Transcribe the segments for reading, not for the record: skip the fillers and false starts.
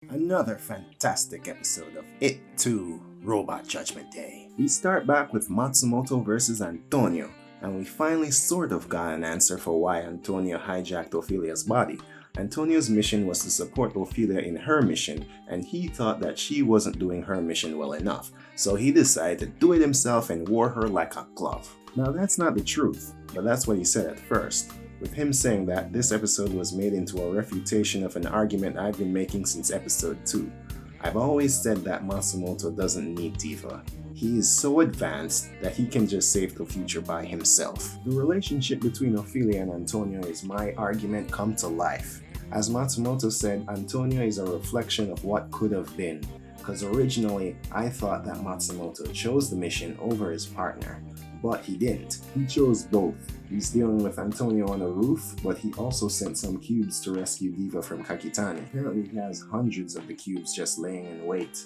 Another fantastic episode of It 2 Robot Judgment Day. We start back with Matsumoto versus Antonio, and we finally sort of got an answer for why Antonio hijacked Ophelia's body. Antonio's mission was to support Ophelia in her mission, and he thought that she wasn't doing her mission well enough, so he decided to do it himself and wore her like a glove. Now that's not the truth, but that's what he said at first. With him saying that, this episode was made into a refutation of an argument I've been making since episode 2. I've always said that Matsumoto doesn't need Diva. He is so advanced that he can just save the future by himself. The relationship between Ophelia and Antonio is my argument come to life. As Matsumoto said, Antonio is a reflection of what could have been, because originally I thought that Matsumoto chose the mission over his partner. But he didn't. He chose both. He's dealing with Antonio on a roof, but he also sent some cubes to rescue Diva from Kakitani. Apparently he has hundreds of the cubes just laying in wait.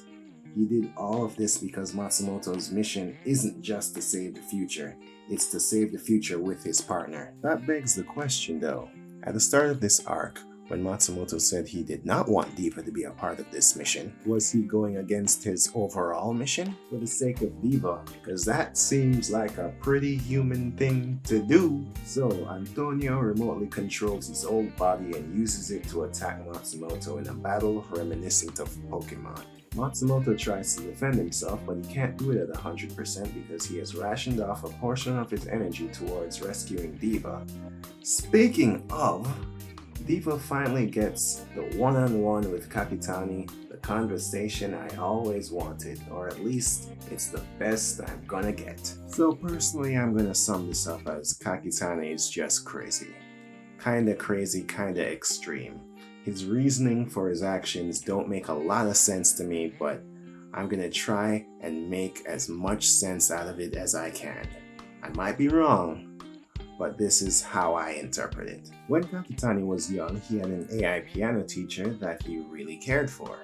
He did all of this because Matsumoto's mission isn't just to save the future, it's to save the future with his partner. That begs the question though. At the start of this arc, when Matsumoto said he did not want Diva to be a part of this mission, was he going against his overall mission for the sake of Diva? Because that seems like a pretty human thing to do. So Antonio remotely controls his old body and uses it to attack Matsumoto in a battle reminiscent of Pokemon. Matsumoto tries to defend himself, but he can't do it at 100% because he has rationed off a portion of his energy towards rescuing Diva. Speaking of, Diva finally gets the one-on-one with Kakitani, the conversation I always wanted, or at least it's the best I'm gonna get. So personally, I'm gonna sum this up as Kakitani is just crazy. Kinda crazy, kinda extreme. His reasoning for his actions don't make a lot of sense to me, but I'm gonna try and make as much sense out of it as I can. I might be wrong, but this is how I interpret it. When Kakitani was young, he had an AI piano teacher that he really cared for.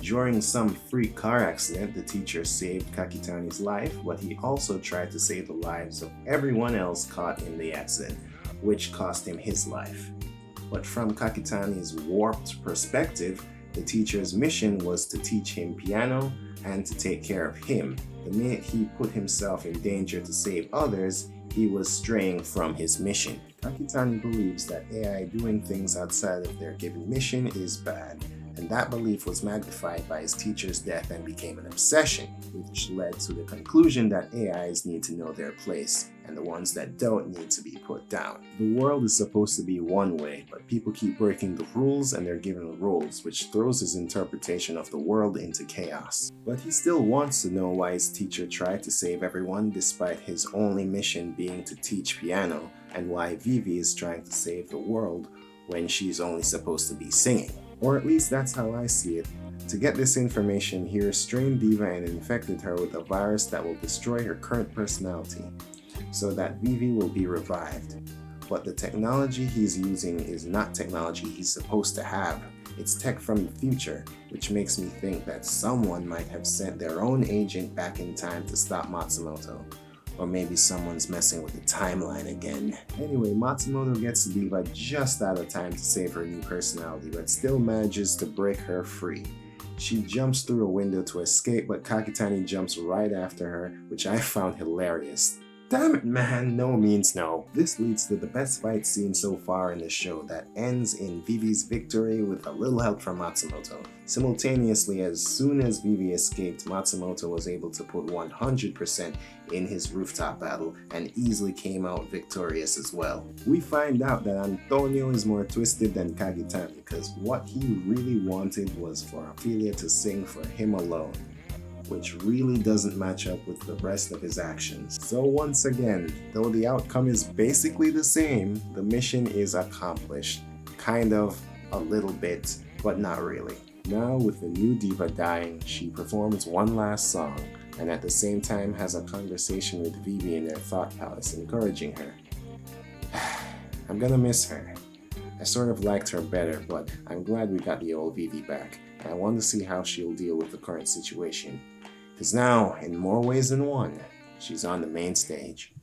During some freak car accident, the teacher saved Kakitani's life, but he also tried to save the lives of everyone else caught in the accident, which cost him his life. But from Kakitani's warped perspective, the teacher's mission was to teach him piano and to take care of him. The minute he put himself in danger to save others, he was straying from his mission. Kakitani believes that AI doing things outside of their given mission is bad, and that belief was magnified by his teacher's death and became an obsession, which led to the conclusion that AIs need to know their place, and the ones that don't need to be put down. The world is supposed to be one way, but people keep breaking the rules and they're given rules, which throws his interpretation of the world into chaos. But he still wants to know why his teacher tried to save everyone despite his only mission being to teach piano, and why Vivy is trying to save the world when she's only supposed to be singing. Or at least that's how I see it. To get this information, he restrained Diva and infected her with a virus that will destroy her current personality, so that Vivy will be revived. But the technology he's using is not technology he's supposed to have. It's tech from the future, which makes me think that someone might have sent their own agent back in time to stop Matsumoto. Or maybe someone's messing with the timeline again. Anyway, Matsumoto gets to Diva just out of time to save her new personality, but still manages to break her free. She jumps through a window to escape, but Kakitani jumps right after her, which I found hilarious. Damn it, man, no means no. This leads to the best fight scene so far in the show that ends in Vivy's victory with a little help from Matsumoto. Simultaneously, as soon as Vivy escaped, Matsumoto was able to put 100% in his rooftop battle and easily came out victorious as well. We find out that Antonio is more twisted than Kakitani because what he really wanted was for Ophelia to sing for him alone, which really doesn't match up with the rest of his actions. So once again, though the outcome is basically the same, the mission is accomplished. Kind of, a little bit, but not really. Now with the new Diva dying, she performs one last song, and at the same time has a conversation with Vivy in their thought palace, encouraging her. I'm gonna miss her. I sort of liked her better, but I'm glad we got the old Vivy back, and I want to see how she'll deal with the current situation. Because now, in more ways than one, she's on the main stage.